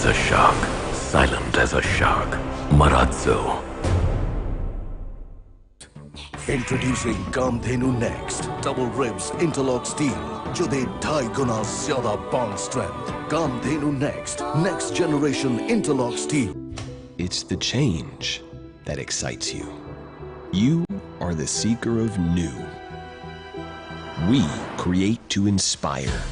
as a shark, silent as a shark. Marazzo. Introducing Kamdhenu Next Double Ribs Interlock Steel जो दे 2.5 गुना ज़्यादा bond strength. Kamdhenu Next generation interlock steel. It's the change that excites you. You are the seeker of new. We create to inspire.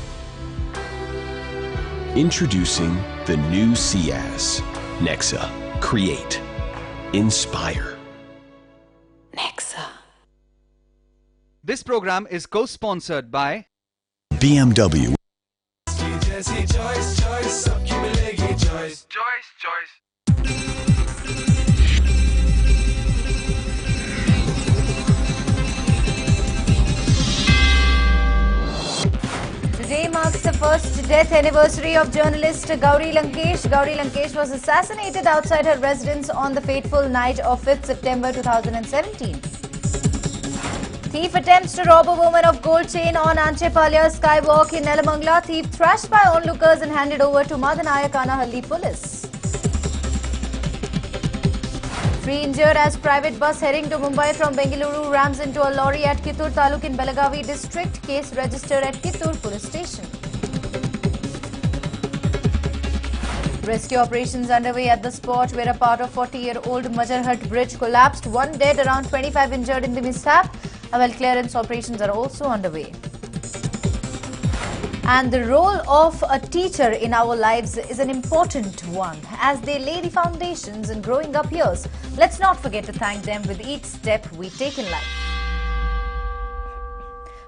Introducing the new Ciaz. Nexa. Create. Inspire. Nexa. This program is co-sponsored by BMW. Today marks the first death anniversary of journalist Gauri Lankesh. Gauri Lankesh was assassinated outside her residence on the fateful night of 5th September 2017. Thief attempts to rob a woman of gold chain on Anchepalya Skywalk in Nelamangala. Thief thrashed by onlookers and handed over to Madanayakanahalli police. 3 injured as private bus heading to Mumbai from Bengaluru rams into a lorry at Kittur Taluk in Belagavi district. Case registered at Kittur police station. Rescue operations underway at the spot where a part of 40-year-old Majarhat bridge collapsed. 1 dead, around 25 injured in the mishap. Well, clearance operations are also underway. And the role of a teacher in our lives is an important one as they lay the foundations in growing up years. Let's not forget to thank them with each step we take in life.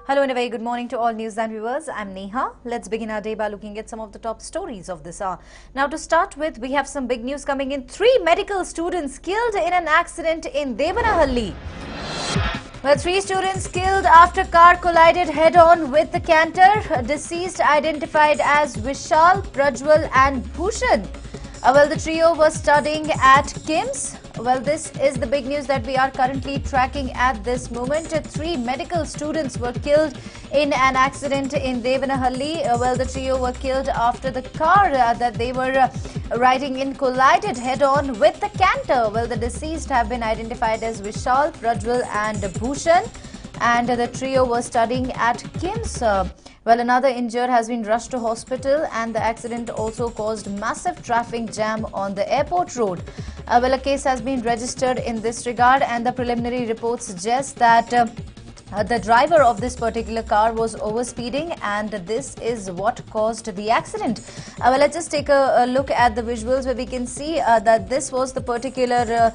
Hello and a very good morning to all NEWS9 viewers. I'm Neha. Let's begin our day by looking at some of the top stories of this hour. Now to start with, we have some big news coming in. 3 medical students killed in an accident in Devanahalli. Well, 3 students killed after car collided head-on with the canter. Deceased identified as Vishal, Prajwal and Bhushan. Well, the trio was studying at KIMS. Well, this is the big news that we are currently tracking at this moment. 3 medical students were killed in an accident in Devanahalli. Well, the trio were killed after the car that they were riding in collided head-on with the canter. Well, the deceased have been identified as Vishal, Prajwal and Bhushan. And the trio was studying at KIMS. Well, another injured has been rushed to hospital and the accident also caused massive traffic jam on the airport road. Well, a case has been registered in this regard and the preliminary report suggests that the driver of this particular car was overspeeding and this is what caused the accident. Well, let's just take a look at the visuals where we can see that this was the particular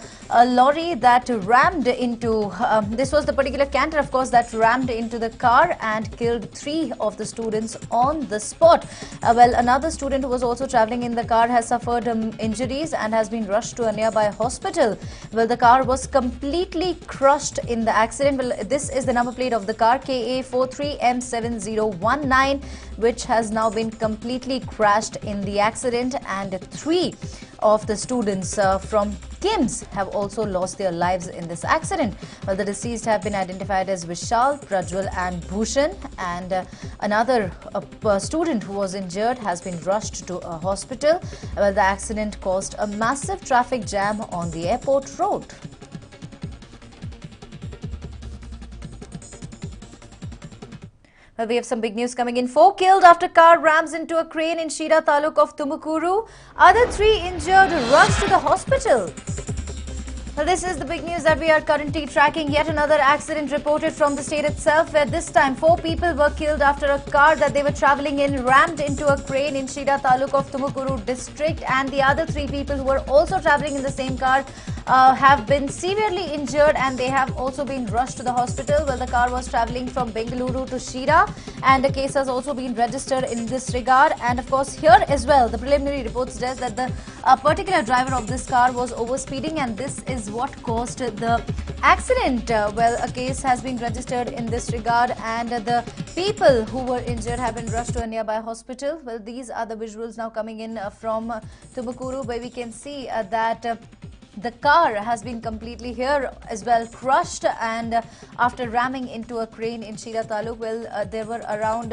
lorry that rammed into, this was the particular canter of course that rammed into the car and killed 3 of the students on the spot. Well, another student who was also travelling in the car has suffered injuries and has been rushed to a nearby hospital. Well, the car was completely crushed in the accident. Well, this is the number plate of the car KA43M7019 which has now been completely crashed in the accident and 3 of the students from KIMS have also lost their lives in this accident. Well, the deceased have been identified as Vishal, Prajwal and Bhushan and another student who was injured has been rushed to a hospital. Well, the accident caused a massive traffic jam on the airport road. Well, we have some big news coming in. 4 killed after car rams into a crane in Shira Taluk of Tumukuru. Other 3 injured rushed to the hospital. Well, this is the big news that we are currently tracking. Yet another accident reported from the state itself where this time 4 people were killed after a car that they were travelling in rammed into a crane in Shira Taluk of Tumukuru district and the other 3 people who were also travelling in the same car have been severely injured and they have also been rushed to the hospital. Well, the car was travelling from Bengaluru to Shira and a case has also been registered in this regard. And of course here as well the preliminary report suggests that the particular driver of this car was overspeeding and this is what caused the accident. Well, a case has been registered in this regard and the people who were injured have been rushed to a nearby hospital. Well, these are the visuals now coming in from Tumukuru where we can see that the car has been completely here as well crushed and after ramming into a crane in Shira Taluk, well, there were around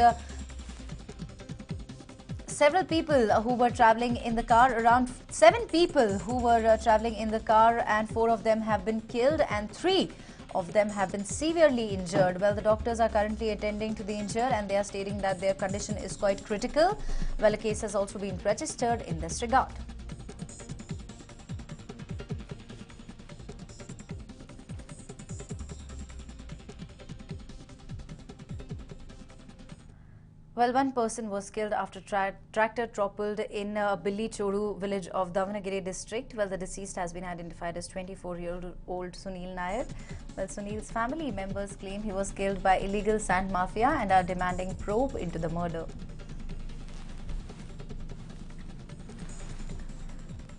several people who were traveling in the car. Around 7 people who were traveling in the car, and 4 of them have been killed and 3 of them have been severely injured. Well, the doctors are currently attending to the injured and they are stating that their condition is quite critical. Well, a case has also been registered in this regard. Well, one person was killed after tractor toppled in Billi Chodu village of Davanagere district. Well, the deceased has been identified as 24-year-old Sunil Nayak. Well, Sunil's family members claim he was killed by illegal sand mafia and are demanding probe into the murder.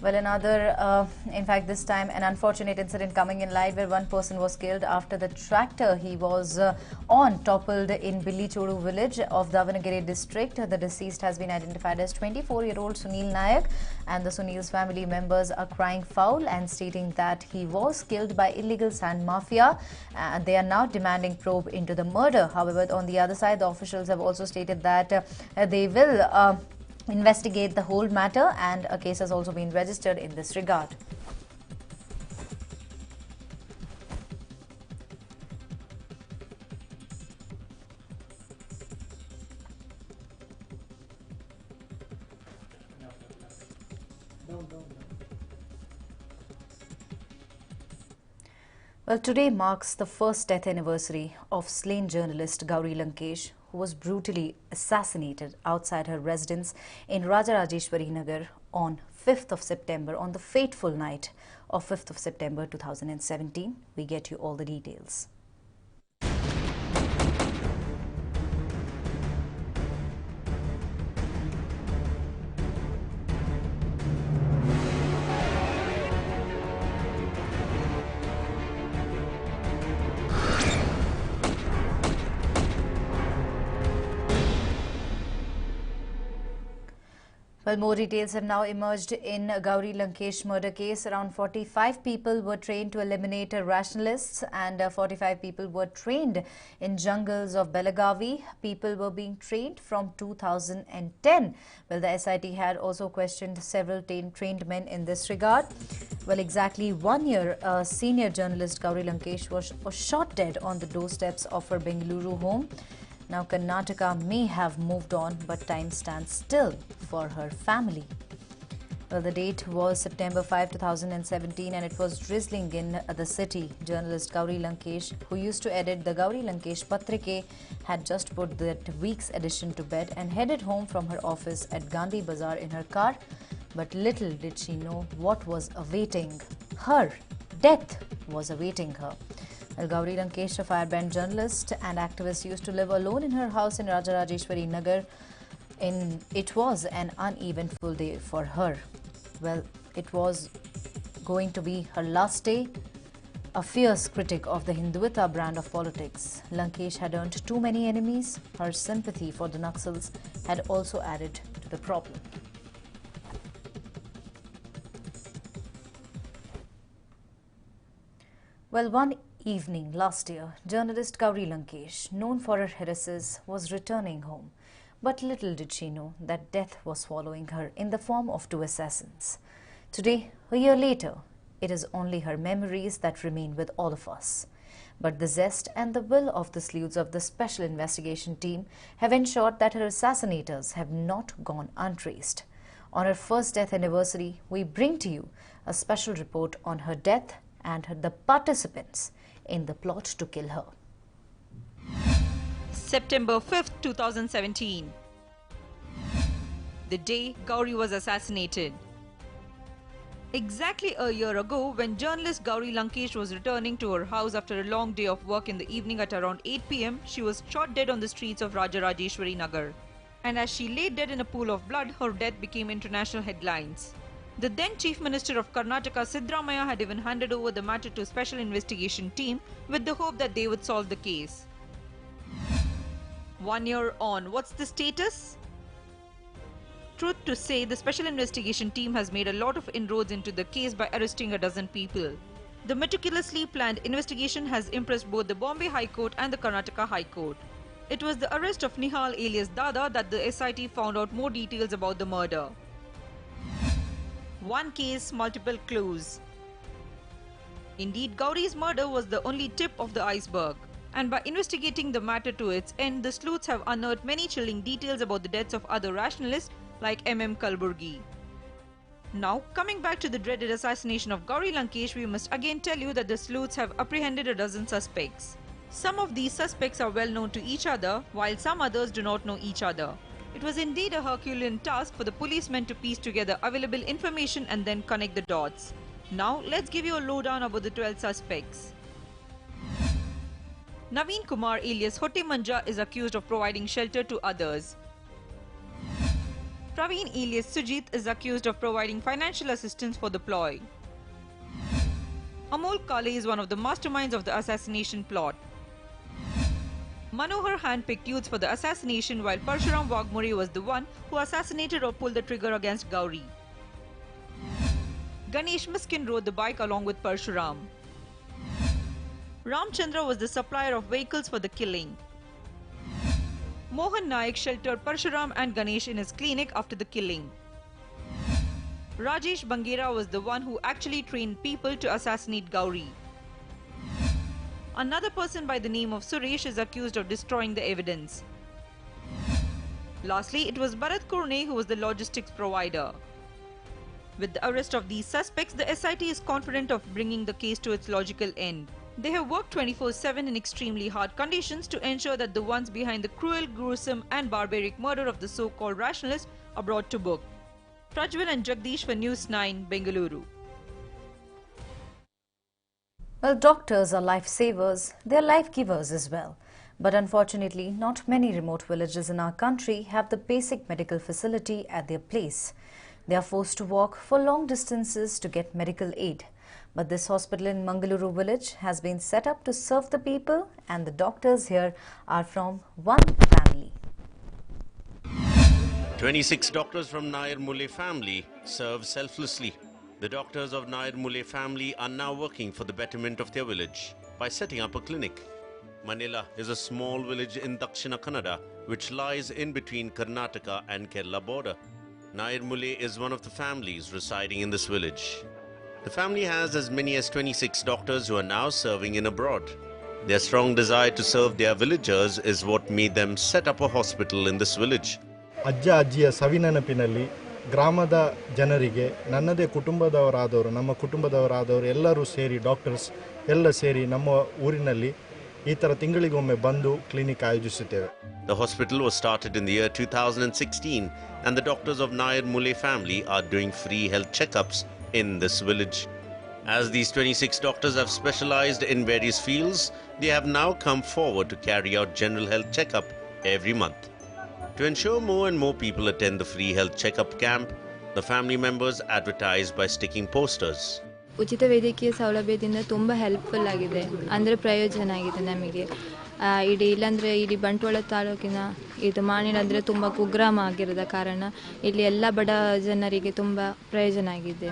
Well, in fact, this time an unfortunate incident coming in light where one person was killed after the tractor he was on toppled in Billi Chodu village of Davanagere district. The deceased has been identified as 24-year-old Sunil Nayak, and the Sunil's family members are crying foul and stating that he was killed by illegal sand mafia. They are now demanding probe into the murder. However, on the other side, the officials have also stated that they will investigate the whole matter, and a case has also been registered in this regard. Well, today marks the first death anniversary of slain journalist Gauri Lankesh, who was brutally assassinated outside her residence in Rajarajeshwari Nagar on 5th of September, on the fateful night of 5th of September 2017. We get you all the details. Well, more details have now emerged in Gauri Lankesh murder case. Around 45 people were trained to eliminate rationalists, and 45 people were trained in jungles of Belagavi. People were being trained from 2010. Well, the SIT had also questioned several trained men in this regard. Well, exactly 1 year, senior journalist Gauri Lankesh was shot dead on the doorsteps of her Bengaluru home. Now, Karnataka may have moved on, but time stands still for her family. Well, the date was September 5, 2017, and it was drizzling in the city. Journalist Gauri Lankesh, who used to edit the Gauri Lankesh Patrike, had just put that week's edition to bed and headed home from her office at Gandhi Bazaar in her car. But little did she know what was awaiting her. Death was awaiting her. Well, Gauri Lankesh, a firebrand journalist and activist, used to live alone in her house in Rajarajeshwari Nagar. It was an uneventful day for her. Well, it was going to be her last day. A fierce critic of the Hindutva brand of politics, Lankesh had earned too many enemies. Her sympathy for the Naxals had also added to the problem. Well, one evening last year, journalist Gauri Lankesh, known for her heresies, was returning home. But little did she know that death was following her in the form of 2 assassins. Today, a year later, it is only her memories that remain with all of us. But the zest and the will of the sleuths of the Special Investigation Team have ensured that her assassinators have not gone untraced. On her first death anniversary, we bring to you a special report on her death and the participants in the plot to kill her. September 5th, 2017. The day Gauri was assassinated. Exactly a year ago, when journalist Gauri Lankesh was returning to her house after a long day of work in the evening at around 8 p.m, she was shot dead on the streets of Rajarajeshwari Nagar. And as she lay dead in a pool of blood, her death became international headlines. The then Chief Minister of Karnataka, Siddaramaiah, had even handed over the matter to a special investigation team with the hope that they would solve the case. 1 year on, what's the status? Truth to say, the special investigation team has made a lot of inroads into the case by arresting a dozen people. The meticulously planned investigation has impressed both the Bombay High Court and the Karnataka High Court. It was the arrest of Nihal alias Dada that the SIT found out more details about the murder. One case, multiple clues. Indeed, Gauri's murder was the only tip of the iceberg. And by investigating the matter to its end, the sleuths have unearthed many chilling details about the deaths of other rationalists like M.M. Kalburgi. Now, coming back to the dreaded assassination of Gauri Lankesh, we must again tell you that the sleuths have apprehended a dozen suspects. Some of these suspects are well known to each other, while some others do not know each other. It was indeed a Herculean task for the policemen to piece together available information and then connect the dots. Now, let's give you a lowdown about the 12 suspects. Naveen Kumar alias Hotte Manja is accused of providing shelter to others. Praveen alias Sujit is accused of providing financial assistance for the ploy. Amol Kale is one of the masterminds of the assassination plot. Manohar handpicked youths for the assassination, while Parshuram Wagmore was the one who assassinated or pulled the trigger against Gauri. Ganesh Miskin rode the bike along with Parshuram. Ramchandra was the supplier of vehicles for the killing. Mohan Naik sheltered Parshuram and Ganesh in his clinic after the killing. Rajesh Bangera was the one who actually trained people to assassinate Gauri. Another person by the name of Suresh is accused of destroying the evidence. Lastly, it was Bharat Kurne who was the logistics provider. With the arrest of these suspects, the SIT is confident of bringing the case to its logical end. They have worked 24/7 in extremely hard conditions to ensure that the ones behind the cruel, gruesome and barbaric murder of the so-called rationalists are brought to book. Prajwal and Jagdish for NEWS9, Bengaluru. Well, doctors are lifesavers. They are life givers as well. But unfortunately, not many remote villages in our country have the basic medical facility at their place. They are forced to walk for long distances to get medical aid. But this hospital in Mangaluru village has been set up to serve the people, and the doctors here are from one family. 26 doctors from Nair Mule family serve selflessly. The doctors of Nair Mule family are now working for the betterment of their village by setting up a clinic. Manila is a small village in Dakshina Kannada which lies in between Karnataka and Kerala border. Nair Mule is one of the families residing in this village. The family has as many as 26 doctors who are now serving in abroad. Their strong desire to serve their villagers is what made them set up a hospital in this village. ಅಜ್ಜ ಅಜ್ಜಿಯ ಸವಿನೆನಪಿನಲ್ಲಿ ಗ್ರಾಮದ ಜನರಿಗೆ ನನ್ನದೇ ಕುಟುಂಬದವರಾದವರು ನಮ್ಮ ಕುಟುಂಬದವರಾದವರು ಎಲ್ಲರೂ ಸೇರಿ doctors ಎಲ್ಲ ಸೇರಿ ನಮ್ಮ ಊರಿನಲ್ಲಿ ಈ ತರ ತಿಂಗಳಿಗೊಮ್ಮೆ ಬಂದು clinic ಆಯೋಜಿಸುತ್ತೇವೆ. The hospital was started in the year 2016 and the doctors of Nair Mule family are doing free health checkups in this village. As these 26 doctors have specialized in various fields, they have now come forward to carry out general health checkup every month. To ensure more and more people attend the free health checkup camp, the family members advertise by sticking posters. ಉಚಿತ ವೈದ್ಯಕೀಯ ಸೌಲಭ್ಯದಿಂದ ತುಂಬ helpful ಆಗಿದೆ, ಅಂದರೆ ಪ್ರಯೋಜನ ಆಗಿದೆ ನಮಗೆ. ಇಡೀ ಬಂಟ್ವಾಳ ತಾಲೂಕಿನ ಇದು ಮಾಣಿಲ ಅಂದರೆ ತುಂಬ ಕುಗ್ರಾಮ ಆಗಿರೋದ ಕಾರಣ ಇಲ್ಲಿ ಎಲ್ಲ ಬಡ ಜನರಿಗೆ ತುಂಬ ಪ್ರಯೋಜನ ಆಗಿದೆ.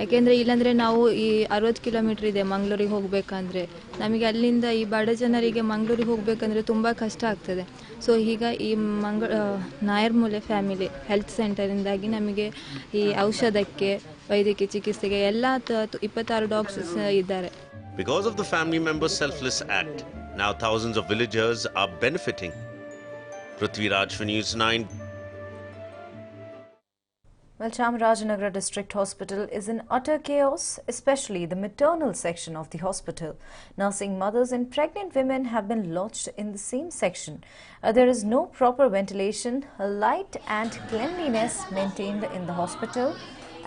ಯಾಕೆಂದರೆ ಇಲ್ಲಾಂದರೆ ನಾವು ಈ 60 ಕಿಲೋಮೀಟ್ರ್ ಇದೆ ಮಂಗಳೂರಿಗೆ ಹೋಗಬೇಕಂದ್ರೆ, ನಮಗೆ ಅಲ್ಲಿಂದ ಈ ಬಡ ಜನರಿಗೆ ಮಂಗಳೂರಿಗೆ ಹೋಗಬೇಕಂದ್ರೆ ತುಂಬ ಕಷ್ಟ ಆಗ್ತದೆ. ಸೊ ಈಗ ಈ ನಾಯರ್ ಮೂಲೆ ಫ್ಯಾಮಿಲಿ ಹೆಲ್ತ್ ಸೆಂಟರಿಂದಾಗಿ ನಮಗೆ ಈ ಔಷಧಕ್ಕೆ ವೈದ್ಯಕೀಯ ಚಿಕಿತ್ಸೆಗೆ ಎಲ್ಲ 26 ಡಾಕ್ಟರ್ಸ್ ಇದ್ದಾರೆ. Because of the family members' selfless act, now thousands of villagers are benefiting. Prithviraj for NEWS9. Well, Chamarajanagar District Hospital is in utter chaos, especially the maternal section of the hospital. Nursing mothers and pregnant women have been lodged in the same section. There is no proper ventilation, light and cleanliness maintained in the hospital,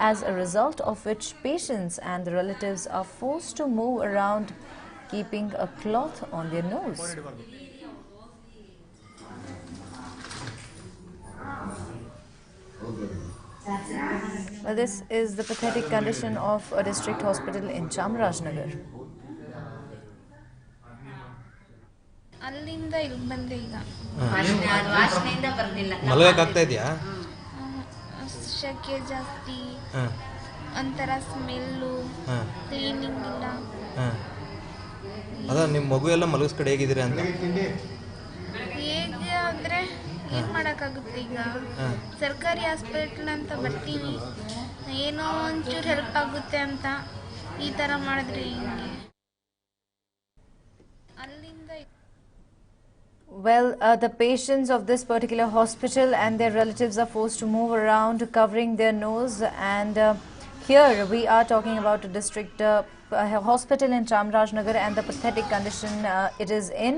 as a result of which patients and the relatives are forced to move around, keeping a cloth on their nose. Well, this is the pathetic condition of a district hospital in Chamarajanagar. ಅಲ್ಲಿಂದ ಇಲ್ಲಿ ಬಂದೆ ಈಗ. ಮಲಗಕ್ಕಾಗ್ತಾ ಇದೆಯಾ? ಶೆಕೆ ಜಾಸ್ತಿ, ಒಂಥರ smell, cleaning ಇಲ್ಲ. ಅದ ನಿಮ್ಮ ಮಗು ಎಲ್ಲ ಮಲಗಿಸ್ ಕಡೆ ಹೇಗಿದ್ದೀರಾ ಅಂತ? ಹೇಗೆ ಅಂದರೆ ಏನು ಮಾಡೋಕ್ಕಾಗುತ್ತೆ ಈಗ ಸರ್ಕಾರಿ ಹಾಸ್ಪಿಟ್ಲ್ ಅಂತ ಬರ್ತೀವಿ ಏನೋ ಒಂಚೂರು ಹೆಲ್ಪ್ ಆಗುತ್ತೆ ಅಂತ ಈ ಥರ ಮಾಡಿದ್ರೆ ಹಿಂಗೆ ಅಲ್ಲಿಂದ Well, the patients of this particular hospital and their relatives are forced to move around covering their nose, and here we are talking about a district hospital in Chamarajanagar and the pathetic condition it is in.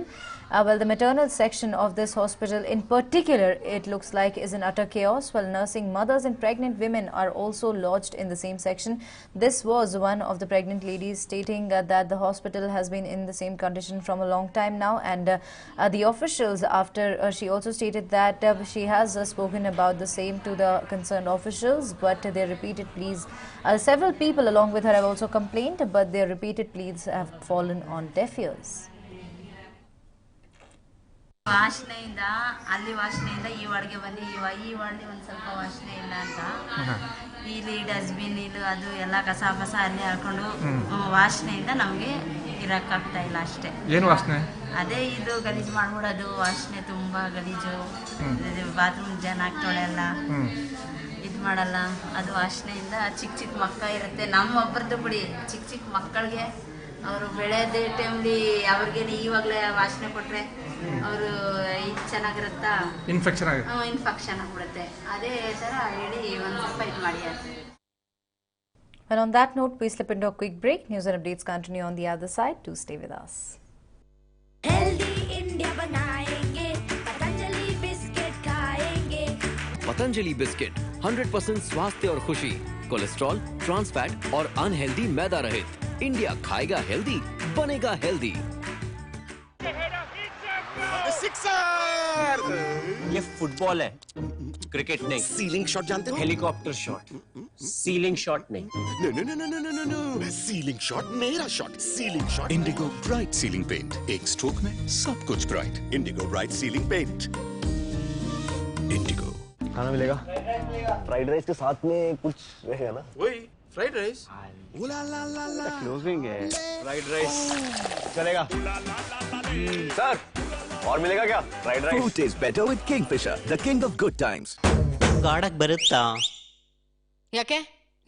Well, the maternal section of this hospital in particular, it looks like, is in utter chaos, while nursing mothers and pregnant women are also lodged in the same section. This was one of the pregnant ladies stating that the hospital has been in the same condition from a long time now, and the officials, after she also stated that she has spoken about the same to the concerned officials, but their repeated pleas, several people along with her have also complained, but their repeated pleas have fallen on deaf ears. ವಾಸನೆಯಿಂದ ಅಲ್ಲಿ ವಾಸನೆಯಿಂದ ಈ ವಾರ್ಡ್ಗೆ ಬಂದು ಈ ವಾರ್ಡ್ಗೆ ಒಂದು ಸ್ವಲ್ಪ ವಾಸನೆ ಇಲ್ಲ ಅಂತ ಇಲ್ಲಿ ಡಸ್ಟ್ಬಿನ್ ಇದು ಅದು ಎಲ್ಲ ಕಸ ಅಲ್ಲಿ ಹಾಕೊಂಡು ವಾಸನೆಯಿಂದ ನಮಗೆ ಇರೋಕ್ಕಾಗ್ತಾ ಇಲ್ಲ ಅಷ್ಟೇ. ಏನು ವಾಸನೆ? ಅದೇ ಇದು ಗಲೀಜು ಮಾಡ್ಬಿಡೋದು, ವಾಸನೆ ತುಂಬ ಗಲೀಜು, ಬಾತ್ರೂಮ್ ಜನ ತೊಳೆಯಲ್ಲ, ಇದು ಮಾಡಲ್ಲ, ಅದು ವಾಸನೆಯಿಂದ ಚಿಕ್ಕ ಮಕ್ಕಳು ಇರುತ್ತೆ. ನಮ್ಮೊಬ್ಬರದ್ದು ಬಿಡಿ, ಚಿಕ್ಕ ಮಕ್ಕಳಿಗೆ ಅವರು ಬೆಳೆಯೋದೇ ಟೈಮ್ಲಿ ಅವ್ರಿಗೇನು ಇವಾಗಲೇ ವಾಸನೆ ಕೊಟ್ಟರೆ ಅವರು ಇದು ಚೆನ್ನಾಗಿರುತ್ತಾ ಇನ್ಫೆಕ್ಷನ್ ಆಗ್ಬಿಡುತ್ತೆ. ಅದೇ ಥರ ಹೇಳಿ ಒಂದು ಸ್ವಲ್ಪ ಇದು ಮಾಡಿ. And on that note, we slip into a quick break. News and updates continue on the other side. Do stay with us. Healthy India बनाएंगे, पतंजलि बिस्किट खाएंगे. पतंजलि बिस्किट 100% स्वास्थ्य और खुशी, कोलेस्ट्रॉल, ट्रांस फैट और अनहेल्दी मैदा रहित. इंडिया खाएगा healthy, बनेगा healthy. ये फुटबॉल है, क्रिकेट नहीं. सीलिंग शॉट जानते हो? Helicopter shot. सीलिंग शॉट नहीं. नो. सीलिंग शॉट मेरा shot. Ceiling shot. Indigo bright ceiling paint. एक स्ट्रोक में सब कुछ bright. Indigo bright ceiling paint. Indigo. खाना मिलेगा? फ्राइड राइस के साथ में कुछ रहेगा ना? वही फ्राइड राइस. क्लोजिंग है. फ्राइड राइस चलेगा. सर और मिलेगा क्या? Fried rice. Food tastes better with Kingfisher, the king of good times. ಗಾಡಕ್ ಬರುತ್ತಾ? ಯಾಕೆ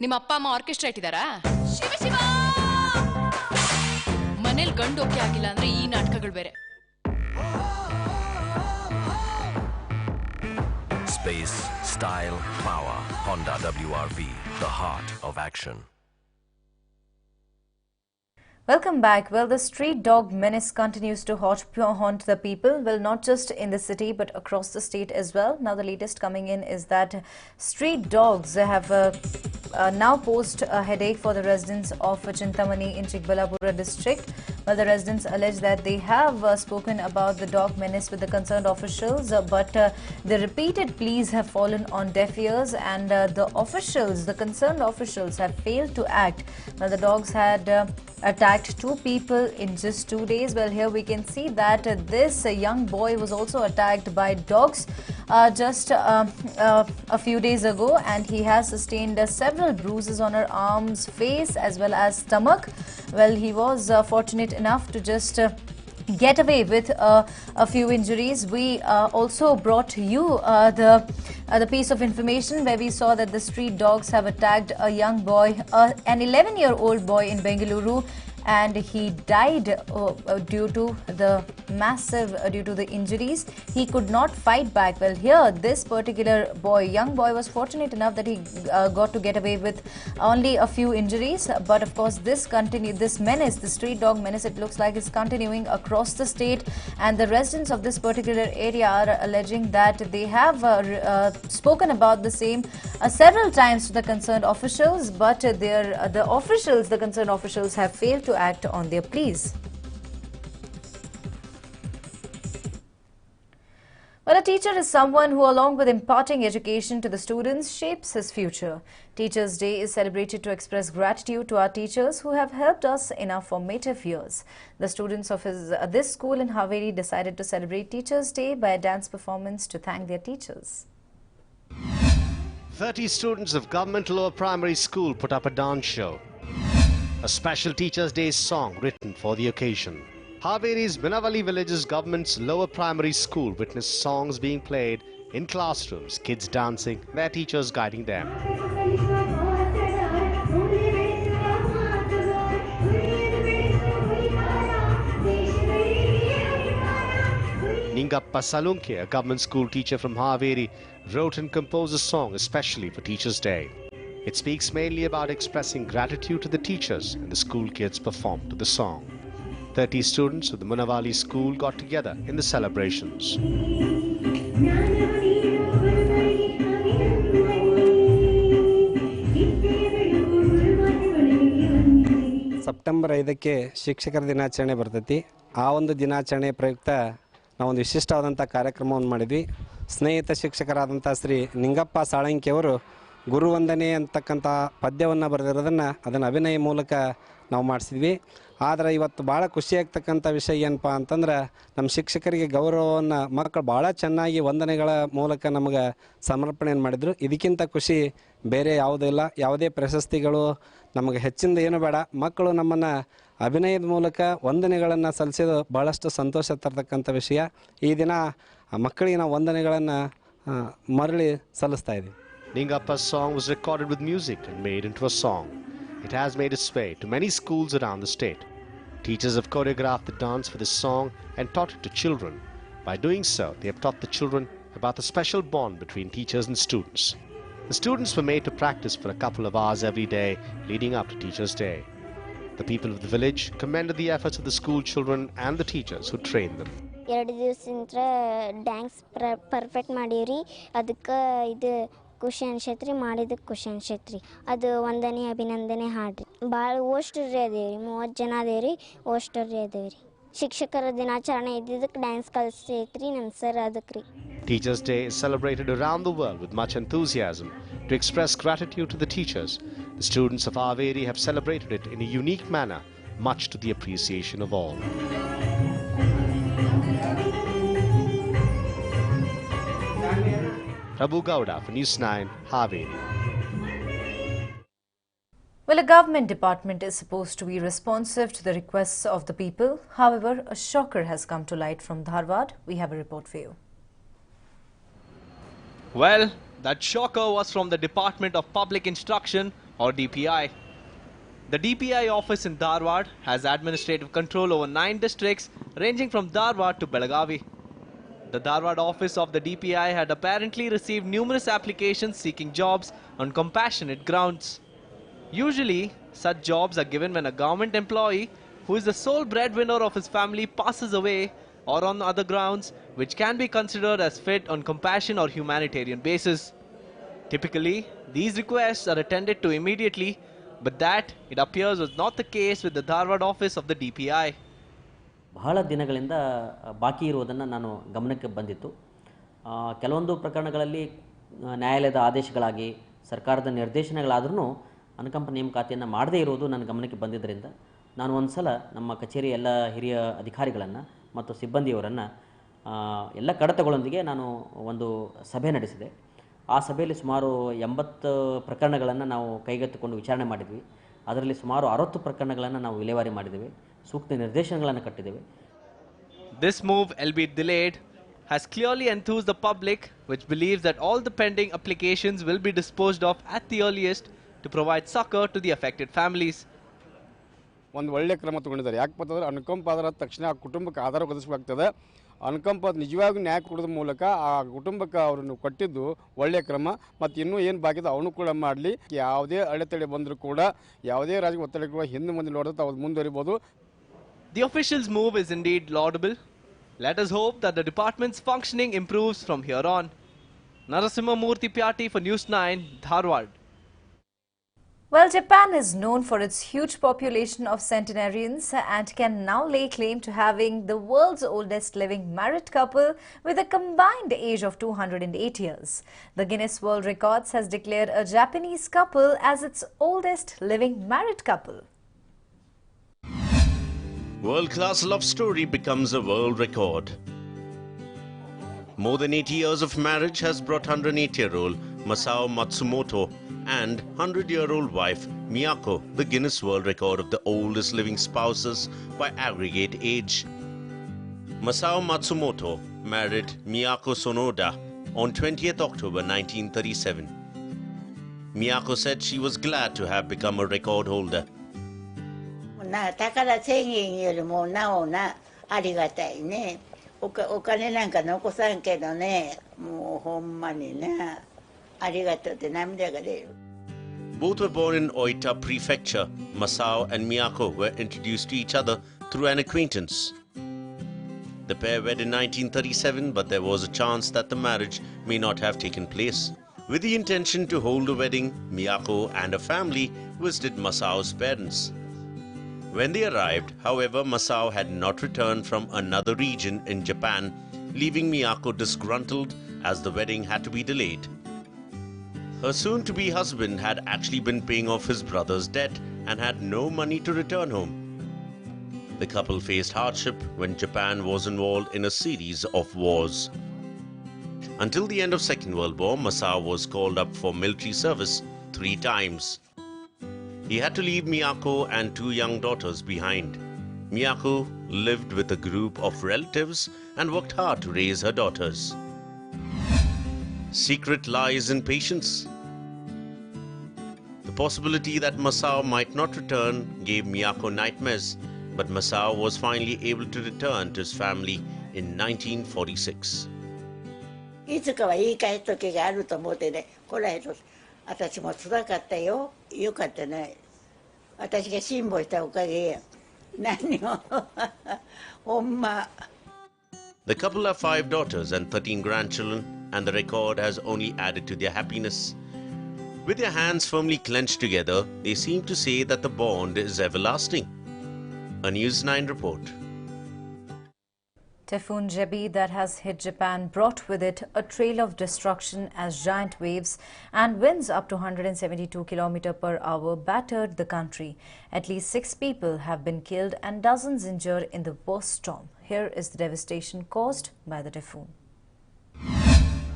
ನಿಮ್ಮ ಅಪ್ಪ ಅಮ್ಮ ಆರ್ಕೆಸ್ಟ್ರಾ ಇಟ್ಟಿದಾರಾ? ಶಿವ ಶಿವ ಮನೇಲಿ ಗಂಡು ಓಕೆ ಆಗಿಲ್ಲ ಅಂದ್ರೆ ಈ ನಾಟಕಗಳು ಬೇರೆ. Space, style, power. Honda WRV, the heart of action. Welcome back. Well, the street dog menace continues to haunt the people. Well, not just in the city, but across the state as well. Now, the latest coming in is that street dogs have now posed a headache for the residents of Chintamani in Chikbalapura district. Well, the residents allege that they have spoken about the dog menace with the concerned officials, but the repeated pleas have fallen on deaf ears, and the concerned officials have failed to act. Well, the dogs had attacked 2 people in just 2 days. Well, here we can see that this young boy was also attacked by dogs just a few days ago, and he has sustained several bruises on her arms, face as well as stomach. Well, he was fortunate enough to just get away with a few injuries. We also brought you the piece of information where we saw that the street dogs have attacked a young boy, an 11-year-old boy in Bengaluru, and he died due to the injuries. He could not fight back. Well, here this particular young boy was fortunate enough that he got to get away with only a few injuries, but of course this menace, the street dog menace, it looks like is continuing across the state, and the residents of this particular area are alleging that they have spoken about the same several times to the concerned officials, but the concerned officials have failed to act on their pleas. Well, a teacher is someone who, along with imparting education to the students, shapes his future. Teachers' Day is celebrated to express gratitude to our teachers who have helped us in our formative years. The students of this school in Haveri decided to celebrate Teachers' Day by a dance performance to thank their teachers. 30 students of Government Lower Primary School put up a dance show. A special Teachers' Day song written for the occasion. Haveri's Binavali village's government's lower primary school witnessed songs being played in classrooms, kids dancing, their teachers guiding them. Ningappa Salunke, a government school teacher from Haveri, wrote and composed a song especially for Teachers' Day. It speaks mainly about expressing gratitude to the teachers, and the school kids performed to the song. 30 students of the Munavali school got together in the celebrations. September 5ಕ್ಕೆ ಶಿಕ್ಷಕರ ದಿನಾಚರಣೆ ಬರ್ತೈತಿ. ಆ ಒಂದು ದಿನಾಚರಣೆ ಪ್ರಯುಕ್ತ ನಾವೊಂದು ವಿಶಿಷ್ಟವಾದಂಥ ಕಾರ್ಯಕ್ರಮವನ್ನು ಮಾಡಿದ್ವಿ. ಸ್ನೇಹಿತ ಶಿಕ್ಷಕರಾದಂಥ ಶ್ರೀ ನಿಂಗಪ್ಪ ಸಾಳಂಕಿಯವರು ಗುರುವಂದನೆ ಅಂತಕ್ಕಂಥ ಪದ್ಯವನ್ನು ಬರೆದಿರೋದನ್ನು ಅದನ್ನು ಅಭಿನಯ ಮೂಲಕ ನಾವು ಮಾಡಿಸಿದ್ವಿ. ಆದರೆ ಇವತ್ತು ಭಾಳ ಖುಷಿಯಾಗ್ತಕ್ಕಂಥ ವಿಷಯ ಏನಪ್ಪ ಅಂತಂದ್ರೆ ನಮ್ಮ ಶಿಕ್ಷಕರಿಗೆ ಗೌರವವನ್ನು ಮಕ್ಕಳು ಭಾಳ ಚೆನ್ನಾಗಿ ವಂದನೆಗಳ ಮೂಲಕ ನಮಗೆ ಸಮರ್ಪಣೆಯನ್ನು ಮಾಡಿದರು. ಇದಕ್ಕಿಂತ ಖುಷಿ ಬೇರೆ ಯಾವುದೂ ಇಲ್ಲ. ಯಾವುದೇ ಪ್ರಶಸ್ತಿಗಳು ನಮಗೆ ಹೆಚ್ಚಿಂದ ಏನು ಬೇಡ. ಮಕ್ಕಳು ನಮ್ಮನ್ನು ಅಭಿನಯದ ಮೂಲಕ ವಂದನೆಗಳನ್ನು ಸಲ್ಲಿಸೋದು ಭಾಳಷ್ಟು ಸಂತೋಷ ತರ್ತಕ್ಕಂಥ ವಿಷಯ. ಈ ದಿನ ಮಕ್ಕಳಿಗೆ ನಾವು ವಂದನೆಗಳನ್ನು ಮರಳಿ ಸಲ್ಲಿಸ್ತಾ ಇದ್ದೀವಿ. Ningappa's song was recorded with music and made into a song. It has made its way to many schools around the state. Teachers have choreographed the dance for this song and taught it to children. By doing so, they have taught the children about the special bond between teachers and students. The students were made to practice for a couple of hours every day leading up to Teachers' Day. The people of the village commended the efforts of the school children and the teachers who trained them. 2 ದಿವಸದಿಂದ dance perfect ಮಾಡೀವ್ರಿ. ಅದಕ್ಕೆ ಇದು ಖುಷಿ ಅನ್ಸೈತ್ರಿ, ಮಾಡಿದಕ್ಕೆ ಖುಷಿ ಅನ್ಸೈತ್ರಿ. ಅದು ವಂದನೆ ಅಭಿನಂದನೆ ಹಾಡ್ರಿ. ಭಾಳ ಓಸ್ಟರ್ರಿ ಅದೇವ್ರಿ, 30 ಜನ ಅದೇವ್ರಿ, ಓಸ್ಟರ್ರಿ ಅದೇವ್ರಿ. ಶಿಕ್ಷಕರ ದಿನಾಚರಣೆ ಇದ್ದಿದ್ದಕ್ಕೆ ಡ್ಯಾನ್ಸ್ ಕಲಿಸೈತ್ರಿ ನಮ್ಮ ಸರ್ ಅದಕ್ಕೆ ರೀ. Teachers' Day is celebrated around the world with much enthusiasm to express gratitude to the teachers. The students of Haveri have celebrated it in a unique manner, much to the appreciation of all. Prabhu Gowda for NEWS9, Haveri. Well, a government department is supposed to be responsive to the requests of the people. However, a shocker has come to light from Dharwad. We have a report for you. Well, that shocker was from the Department of Public Instruction, or DPI. The DPI office in Dharwad has administrative control over 9 districts ranging from Dharwad to Belagavi. The Dharwad office of the DPI had apparently received numerous applications seeking jobs on compassionate grounds. Usually, such jobs are given when a government employee who is the sole breadwinner of his family passes away, or on other grounds which can be considered as fit on compassion or humanitarian basis. Typically, these requests are attended to immediately, but that, it appears, was not the case with the Dharwad office of the DPI. ಬಹಳ ದಿನಗಳಿಂದ ಬಾಕಿ ಇರುವುದನ್ನು ನಾನು ಗಮನಕ್ಕೆ ಬಂದಿತ್ತು. ಕೆಲವೊಂದು ಪ್ರಕರಣಗಳಲ್ಲಿ ನ್ಯಾಯಾಲಯದ ಆದೇಶಗಳಾಗಿ ಸರ್ಕಾರದ ನಿರ್ದೇಶನಗಳಾದ್ರೂ ಅನುಕಂಪ ನೇಮಕಾತಿಯನ್ನು ಮಾಡದೇ ಇರುವುದು ನನ್ನ ಗಮನಕ್ಕೆ ಬಂದಿದ್ದರಿಂದ ನಾನು ಒಂದು ಸಲ ನಮ್ಮ ಕಚೇರಿಯ ಎಲ್ಲ ಹಿರಿಯ ಅಧಿಕಾರಿಗಳನ್ನು ಮತ್ತು ಸಿಬ್ಬಂದಿಯವರನ್ನು ಎಲ್ಲ ಕಡತಗಳೊಂದಿಗೆ ನಾನು ಒಂದು ಸಭೆ ನಡೆಸಿದೆ. ಆ ಸಭೆಯಲ್ಲಿ ಸುಮಾರು 80 ಪ್ರಕರಣಗಳನ್ನು ನಾವು ಕೈಗೆತ್ತಿಕೊಂಡು ವಿಚಾರಣೆ ಮಾಡಿದ್ವಿ. ಅದರಲ್ಲಿ ಸುಮಾರು 60 ಪ್ರಕರಣಗಳನ್ನು ನಾವು ವಿಲೇವಾರಿ ಮಾಡಿದ್ದೇವೆ, ಸೂಕ್ತ ನಿರ್ದೇಶನಗಳನ್ನು ಕಟ್ಟಿದ್ದೇವೆ. This move, albeit delayed, has clearly enthused the public, which believes that all the pending applications will be disposed of at the earliest to provide succor to the affected families. ಒಂದು ಒಳ್ಳೆ ಕ್ರಮ ತಗೊಂಡಿದ್ದಾರೆ. ಯಾಕಂತಂದ್ರೆ ಅನುಕಂಪ ಆದ ತಕ್ಷಣ ಆ ಕುಟುಂಬಕ್ಕೆ ಆಧಾರ ಒದಗಿಸಬೇಕಾಗ್ತದೆ. ಅನುಕಂಪ ನಿಜವಾಗೂ ನ್ಯಾಯ ಕೊಡೋದ್ರ ಮೂಲಕ ಆ ಕುಟುಂಬಕ್ಕೆ ಅವರನ್ನು ಕೊಟ್ಟಿದ್ದು ಒಳ್ಳೆಯ ಕ್ರಮ. ಮತ್ತು ಇನ್ನೂ ಏನು ಬಾಕಿದೆ ಅವನು ಕೂಡ ಮಾಡಲಿ. ಯಾವುದೇ ಅಡೆತಡೆ ಬಂದರೂ ಕೂಡ ಯಾವುದೇ ರಾಜಕೀಯ ಒತ್ತಡಗಳು ಹಿಂದೆ ಮುಂದೆ ನೋಡಿದ್ರೆ ಅವ್ರು ಮುಂದುವರಿಬೋದು. The official's move is indeed laudable. Let us hope that the department's functioning improves from here on. Narasimha Murthy Pyati for NEWS9, Dharwad. Well, Japan is known for its huge population of centenarians and can now lay claim to having the world's oldest living married couple with a combined age of 208 years. The Guinness World Records has declared a Japanese couple as its oldest living married couple. World-class love story becomes a world record. More than 80 years of marriage has brought 108-year-old Masao Matsumoto and 100-year-old wife Miyako, the Guinness World Record of the oldest living spouses by aggregate age. Masao Matsumoto married Miyako Sonoda on 20th October 1937. Miyako said she was glad to have become a record holder. 宝千円よりもなおなありがたいね。お金なんか残さんけどね、もうほんまになありがとうって涙が出る。 Both were born in Oita Prefecture. Masao and Miyako were introduced to each other through an acquaintance. The pair wed in 1937, but there was a chance that the marriage may not have taken place. With the intention to hold a wedding, Miyako and her family visited Masao's parents. When they arrived, however, Masao had not returned from another region in Japan, leaving Miyako disgruntled as the wedding had to be delayed. Her soon-to-be husband had actually been paying off his brother's debt and had no money to return home. The couple faced hardship when Japan was involved in a series of wars. Until the end of Second World War, Masao was called up for military service 3 times. He had to leave Miyako and 2 young daughters behind. Miyako lived with a group of relatives and worked hard to raise her daughters. Secret lies in patience. The possibility that Masao might not return gave Miyako nightmares, but Masao was finally able to return to his family in 1946. いつかは言い換え時があると思ってね、こらへんと私も辛かったよ。よかったね。私が辛抱したおかげや。何もほんま。The couple have 5 daughters and 13 grandchildren, and the record has only added to their happiness. With their hands firmly clenched together, they seem to say that the bond is everlasting. A NEWS9 report. Typhoon Jebi that has hit Japan brought with it a trail of destruction as giant waves and winds up to 172 km per hour battered the country. At least 6 people have been killed and dozens injured in the worst storm. Here is the devastation caused by the typhoon.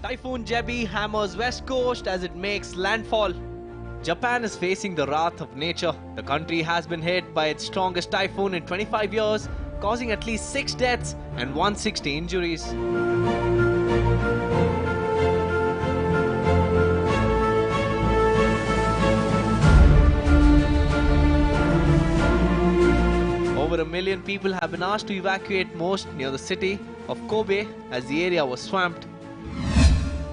Typhoon Jebi hammers west coast as it makes landfall. Japan is facing the wrath of nature. The country has been hit by its strongest typhoon in 25 years, causing at least 6 deaths and 160 injuries. Over 1 million people have been asked to evacuate, most near the city of Kobe, as the area was swamped.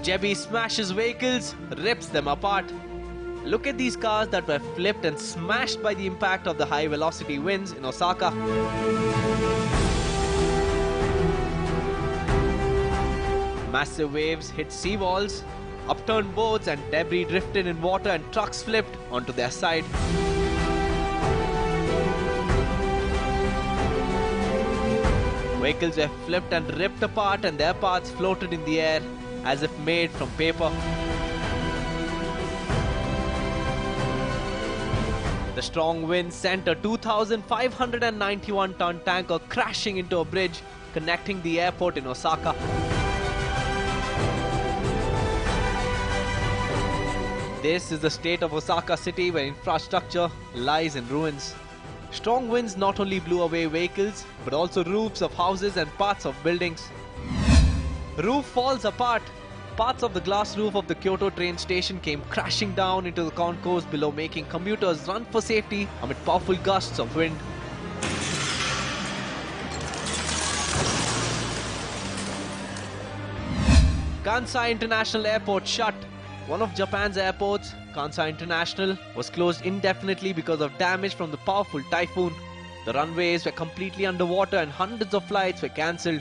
Jebi smashes vehicles, rips them apart. Look at these cars that were flipped and smashed by the impact of the high-velocity winds in Osaka. Massive waves hit seawalls, upturned boats and debris drifted in water and trucks flipped onto their side. Vehicles were flipped and ripped apart and their parts floated in the air as if made from paper. The strong wind sent a 2,591-ton tanker crashing into a bridge connecting the airport in Osaka. This is the state of Osaka city, where infrastructure lies in ruins. Strong winds not only blew away vehicles, but also roofs of houses and parts of buildings. Roof falls apart. Parts of the glass roof of the Kyoto train station came crashing down into the concourse below, making commuters run for safety amid powerful gusts of wind. Kansai International Airport shut. One of Japan's airports, Kansai International, was closed indefinitely because of damage from the powerful typhoon. The runways were completely underwater and hundreds of flights were cancelled.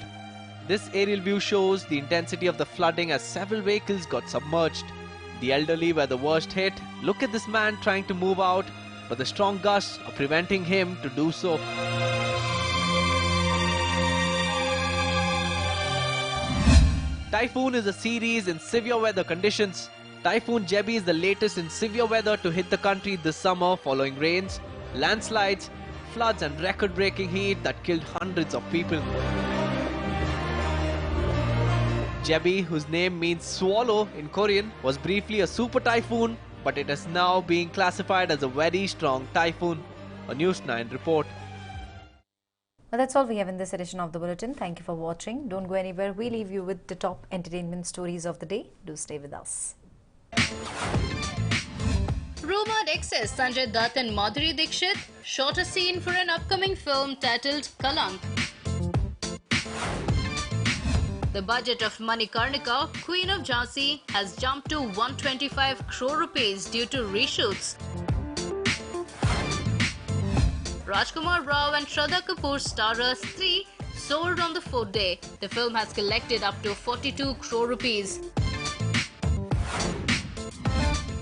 This aerial view shows the intensity of the flooding as several vehicles got submerged. The elderly were the worst hit. Look at this man trying to move out, but the strong gusts are preventing him to do so. Typhoon is a series in severe weather conditions. Typhoon Jebi is the latest in severe weather to hit the country this summer, following rains, landslides, floods and record-breaking heat that killed hundreds of people. Jebi, whose name means swallow in Korean, was briefly a super typhoon but it is now being classified as a very strong typhoon. A News 9 report. Well, that's all we have in this edition of the Bulletin. Thank you for watching. Don't go anywhere. We leave you with the top entertainment stories of the day. Do stay with us. Rumored exes Sanjay Dutt and Madhuri Dixit shot a scene for an upcoming film titled Kalank. The budget of Karnataka, Queen of Jhansi, has jumped to 125 crore rupees due to reshoots. Rajkumar Rao and Shraddha Kapoor starrer 3 sold on the 4th day. The film has collected up to 42 crore rupees.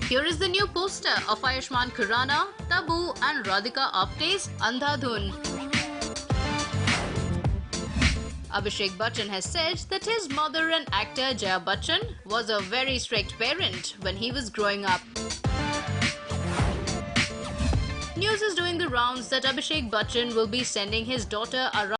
Here is the new poster of Ayushmann Khurrana, Tabu and Radhika Apte's Andhadhun. Abhishek Bachchan has said that his mother and actor Jaya Bachchan was a very strict parent when he was growing up. News is doing the rounds that Abhishek Bachchan will be sending his daughter around